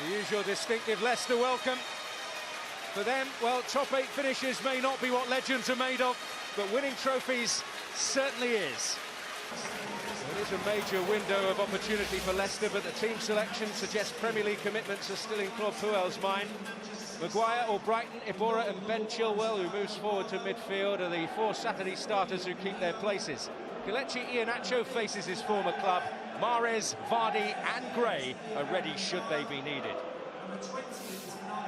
The usual distinctive Leicester welcome. For them, well, top 8 finishes may not be what legends are made of, but winning trophies certainly is. It is a major window of opportunity for Leicester, but the team selection suggests Premier League commitments are still in Claude Puel's mind. Maguire, Albrighton, Iborra and Ben Chilwell, who moves forward to midfield, are the 4 Saturday starters who keep their places. Kelechi Iheanacho faces his former club. Mahrez, Vardy and Gray are ready should they be needed.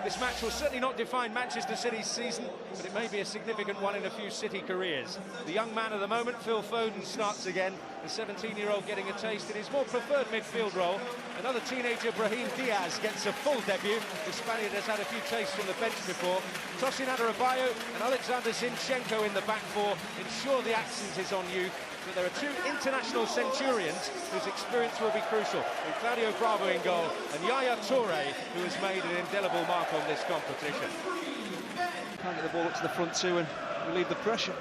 This match will certainly not define Manchester City's season, but it may be a significant one in a few City careers. The young man of the moment, Phil Foden, starts again. The 17-year-old getting a taste in his more preferred midfield role. Another teenager, Brahim Diaz, gets a full debut. The Spaniard has had a few tastes from the bench before. Tosin Adarabioyo and Alexander Zinchenko in the back four ensure the accent is on youth. But there are 2 international centurions whose experience will be crucial, with Claudio Bravo in goal and Yaya Toure, who has made an indelible mark on this competition. Can't get the ball up to the front too and relieve the pressure.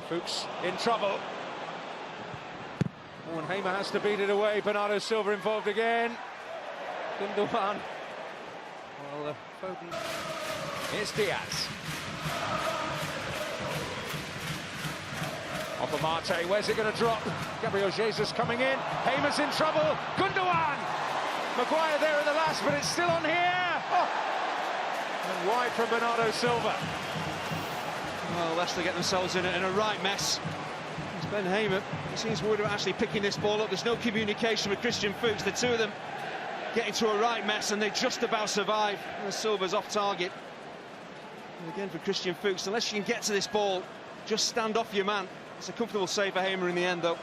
Fuchs in trouble. Oh, and Hamer has to beat it away. Bernardo Silva involved again. Gundogan. Well, Foden. Here's Diaz. Off of Marte, where's it going to drop? Gabriel Jesus coming in, Hamer's in trouble, Gundogan! Maguire there at the last, but it's still on here! Oh. And wide from Bernardo Silva. Well, Leicester get themselves in a right mess. It's Ben Hamer. He seems worried about actually picking this ball up. There's no communication with Christian Fuchs. The two of them get into a right mess and they just about survive. And Silva's off target. And again for Christian Fuchs, unless you can get to this ball, just stand off your man. It's a comfortable save for Hamer in the end, though.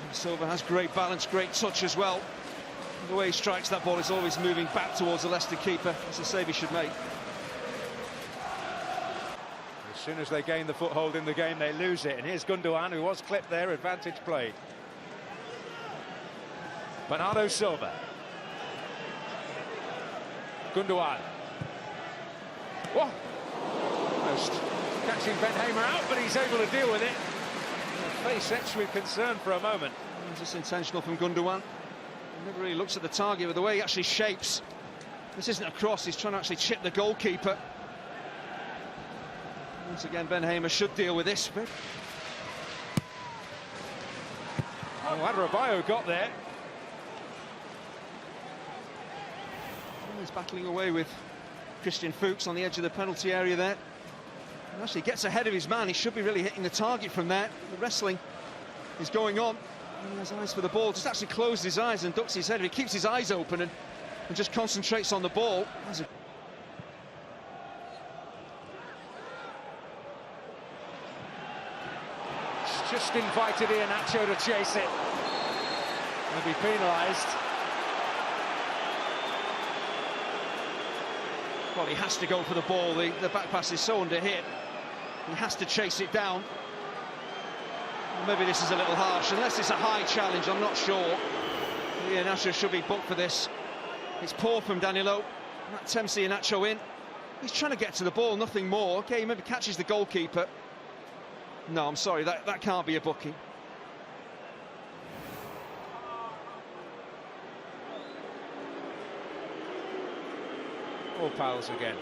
And Silva has great balance, great touch as well. And the way he strikes that ball is always moving back towards the Leicester keeper. It's a save he should make. As soon as they gain the foothold in the game, they lose it. And here's Gundogan, who was clipped there, advantage play. Bernardo Silva. Gundogan. Whoa! Almost catching Ben Hamer out, but he's able to deal with it. The face etched with concern for a moment. It's just intentional from Gundogan. He never really looks at the target, but the way he actually shapes. This isn't a cross, he's trying to actually chip the goalkeeper. Once again, Ben Hamer should deal with this. But... oh, Adarabioyo got there. He's battling away with Christian Fuchs on the edge of the penalty area there. And actually gets ahead of his man. He should be really hitting the target from there. The wrestling is going on. And he has eyes for the ball. Just actually closes his eyes and ducks his head. If he keeps his eyes open and just concentrates on the ball. Just invited Iheanacho to chase it. He'll be penalised. Well, he has to go for the ball. The back pass is so under hit. He has to chase it down. Maybe this is a little harsh. Unless it's a high challenge, I'm not sure. Iheanacho should be booked for this. It's poor from Danilo. That tempts Iheanacho in. He's trying to get to the ball, nothing more. Okay, he maybe catches the goalkeeper. No, I'm sorry, that can't be a booking. All pals again.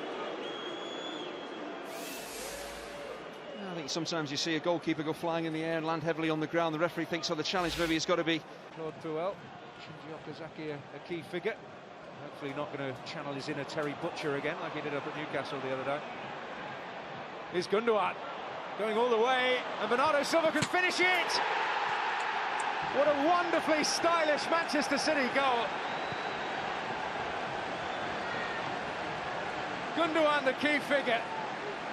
I think sometimes you see a goalkeeper go flying in the air and land heavily on the ground. The referee thinks, oh, the challenge maybe has got to be. Claude Puel, Shinji Okazaki a key figure. Hopefully not going to channel his inner Terry Butcher again like he did up at Newcastle the other day. Here's Gundogan going all the way, and Bernardo Silva can finish it! What a wonderfully stylish Manchester City goal. Gundogan the key figure,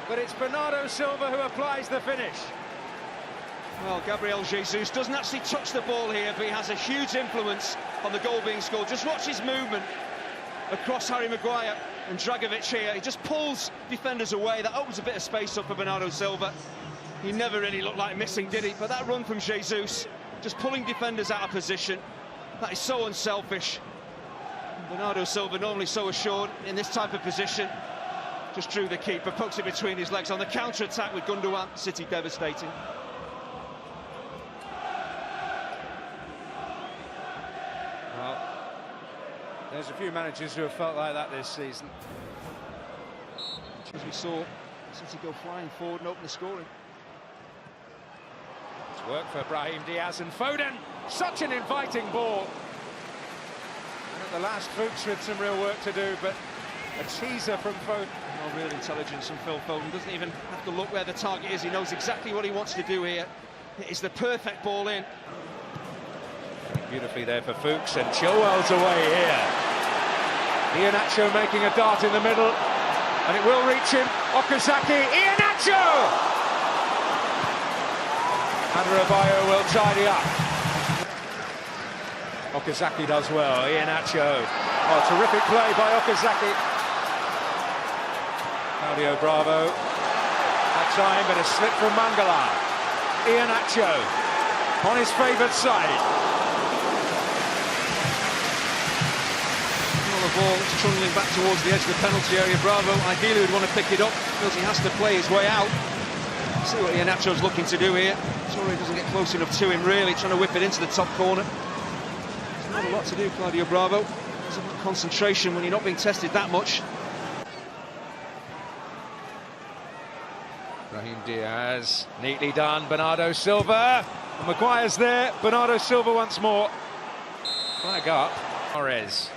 but it's Bernardo Silva who applies the finish. Well, Gabriel Jesus doesn't actually touch the ball here, but he has a huge influence on the goal being scored. Just watch his movement across Harry Maguire and Dragovic here. He just pulls defenders away. That opens a bit of space up for Bernardo Silva. He never really looked like missing, did he? But that run from Jesus, just pulling defenders out of position, that is so unselfish. Bernardo Silva normally so assured in this type of position. Just drew the keeper, pokes it between his legs on the counter-attack with Gundogan. City devastating. Well, there's a few managers who have felt like that this season. As we saw City go flying forward and open the scoring. It's work for Brahim Diaz and Foden. Such an inviting ball. And at the last, Fuchs with some real work to do, but a teaser from Foden. Oh, real intelligence from Phil Foden. Doesn't even have to look where the target is. He knows exactly what he wants to do here. It is the perfect ball in. Beautifully there for Fuchs, and Chilwell's away here. Iheanacho making a dart in the middle, and it will reach him. Okazaki, Iheanacho! Adebayo will tidy up. Okazaki does well, Iheanacho. Oh, terrific play by Okazaki. Claudio Bravo. That time, but a slip from Mangala. Iheanacho on his favoured side. The ball trundling back towards the edge of the penalty area. Bravo ideally would want to pick it up. Feels he has to play his way out. See what Iheanacho's looking to do here. Sorry, doesn't get close enough to him really, trying to whip it into the top corner. There's not a lot to do, Claudio Bravo. There's a concentration when you're not being tested that much. Brahim Diaz, neatly done. Bernardo Silva. And Maguire's there. Bernardo Silva once more. Flag up. Torres.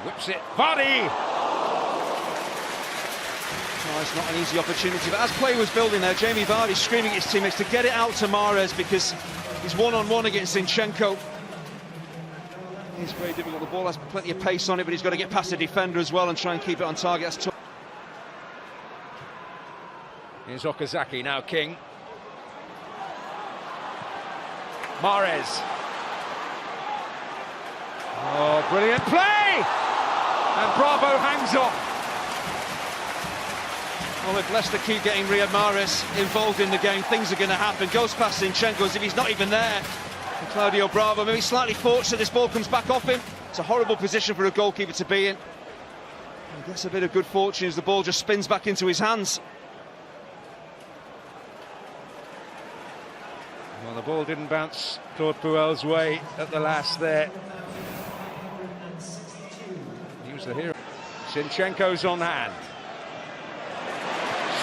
Whips it. Vardy! Oh, it's not an easy opportunity, but as play was building there, Jamie Vardy screaming at his teammates to get it out to Mahrez because he's one-on-one against Zinchenko. It's very difficult. The ball has plenty of pace on it, but he's got to get past the defender as well and try and keep it on target. That's tough. Here's Okazaki, now King. Mahrez. Oh, brilliant play! And Bravo hangs on. Well, if Leicester keep getting Riyad Mahrez involved in the game, things are going to happen. Goes past Zinchenko as if he's not even there. And Claudio Bravo, maybe slightly fortunate this ball comes back off him. It's a horrible position for a goalkeeper to be in. He gets a bit of good fortune as the ball just spins back into his hands. Well, the ball didn't bounce Claude Puel's way at the last there. He was the hero. Zinchenko's on hand.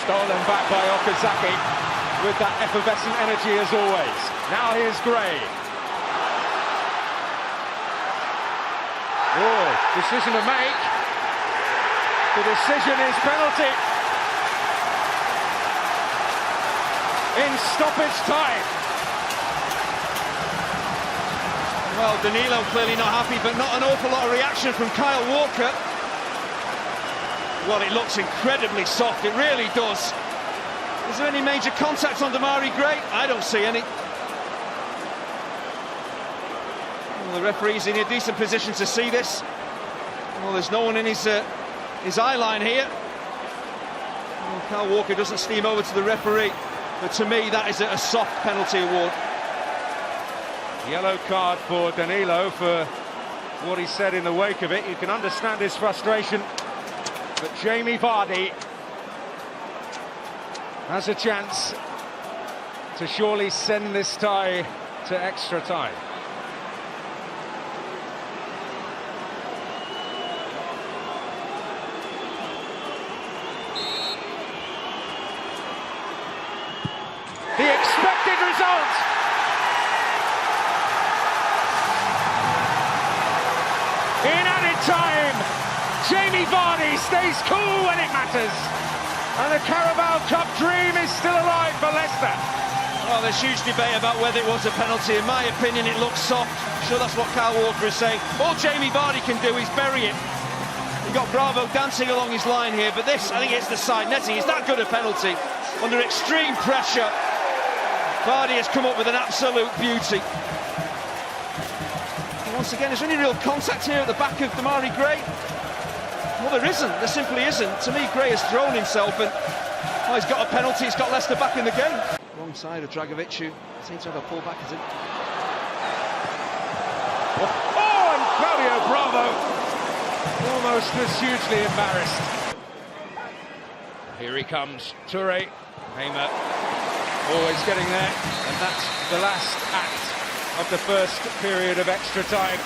Stolen back by Okazaki with that effervescent energy as always. Now here's Gray. Oh, decision to make. The decision is penalty. In stoppage time. Well, Danilo clearly not happy, but not an awful lot of reaction from Kyle Walker. Well, it looks incredibly soft, it really does. Is there any major contact on Demarai Gray? I don't see any. Well, the referee's in a decent position to see this. Well, there's no one in his eye line here. Well, Kyle Walker doesn't steam over to the referee, but to me that is a soft penalty award. Yellow card for Danilo for what he said in the wake of it. You can understand his frustration. But Jamie Vardy has a chance to surely send this tie to extra time. The expected result! In added time, Jamie Vardy stays cool when it matters. And the Carabao Cup dream is still alive for Leicester. Well, there's huge debate about whether it was a penalty. In my opinion, it looks soft. I'm sure that's what Kyle Walker is saying. All Jamie Vardy can do is bury it. You've got Bravo dancing along his line here, but this, I think it's the side netting. Is that good a penalty? Under extreme pressure, Vardy has come up with an absolute beauty. And once again, is there any real contact here at the back of Demarai Gray? Well, there isn't. There simply isn't. To me, Gray has thrown himself, and well, he's got a penalty. He's got Leicester back in the game. Wrong side of Dragovic, who seems to have a pull back at him. Oh, and Claudio Bravo Almost was hugely embarrassed. Here he comes, Toure, Hamer, always getting there, and that's the last act of the first period of extra time.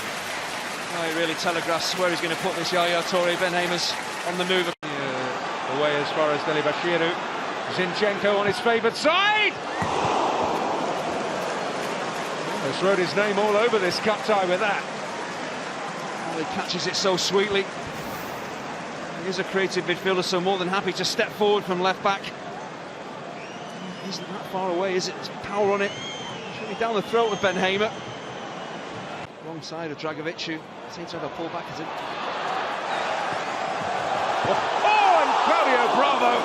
Oh, he really telegraphs where he's going to put this Yaya Toure. Ben Hamer's on the move. Away as far as Delibashiru. Zinchenko on his favoured side! Almost wrote his name all over this cup tie with that. Well, he catches it so sweetly. He is a creative midfielder, so more than happy to step forward from left back. He isn't that far away, is it? There's power on it. Should be down the throat of Ben Hamer. Wrong side of Dragovic, who seems to have a pull back, is it? Oh, and Claudio Bravo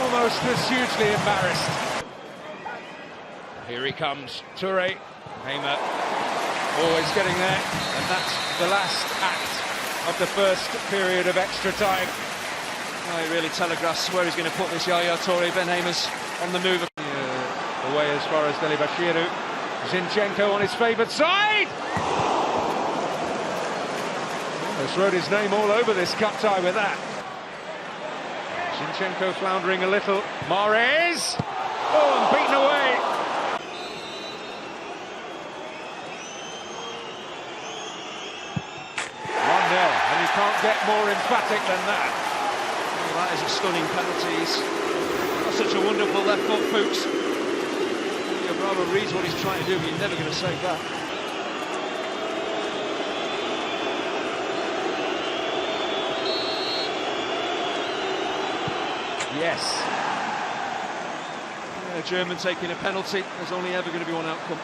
almost was hugely embarrassed. Here he comes, Toure, Hamer, always getting there, and that's the last act of the first period of extra time. Oh, he really telegraphs where he's going to put this Yaya Toure. Ben Hamer's on the move. Away as far as Delibashiru. Zinchenko on his favoured side! Almost wrote his name all over this cup tie with that. Zinchenko floundering a little. Mahrez! Oh, and beaten away! And you can't get more emphatic than that. Well, that is a stunning penalty. He's such a wonderful left foot, Fuchs. Bravo reads what he's trying to do, but you're never going to save that. Yes. Yeah, a German taking a penalty. There's only ever going to be one outcome.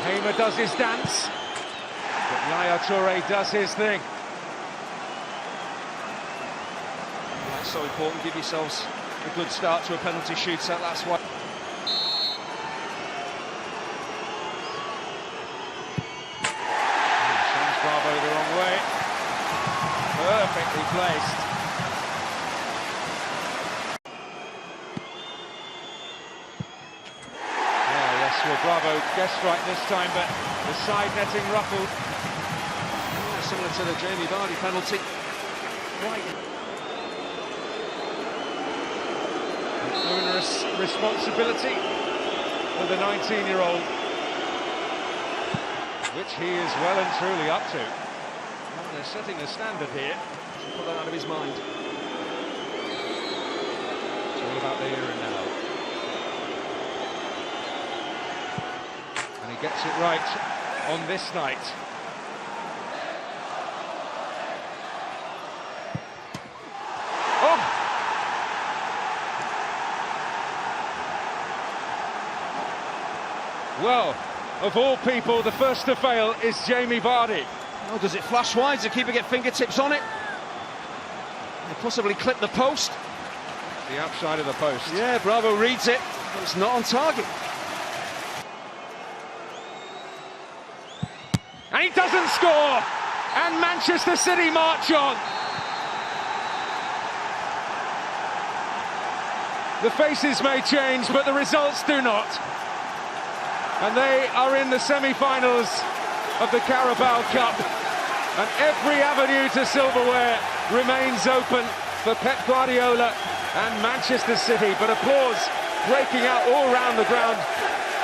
Hamer does his dance. But Yaya Toure does his thing. That's so important. Give yourselves a good start to a penalty shootout. That's why. Sends Bravo the wrong way. Perfectly placed. Yes, well, Bravo guessed right this time, but the side netting ruffled. Similar to the Jamie Vardy penalty. Right. An onerous responsibility for the 19-year-old, which he is well and truly up to. Well, they're setting a standard here. Put that out of his mind. It's all about the here and now. And he gets it right on this night. Oh! Well, of all people, the first to fail is Jamie Vardy. Oh, does it flash wide? Does the keeper get fingertips on it? Or possibly clip the post? The outside of the post. Yeah, Bravo reads it, but it's not on target. And he doesn't score! And Manchester City march on! The faces may change, but the results do not. And they are in the semi-finals of the Carabao Cup. And every avenue to silverware remains open for Pep Guardiola and Manchester City. But applause breaking out all round the ground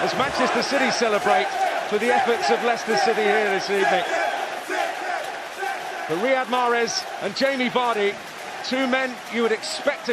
as Manchester City celebrate for the efforts of Leicester City here this evening. For Riyad Mahrez and Jamie Vardy, two men you would expect to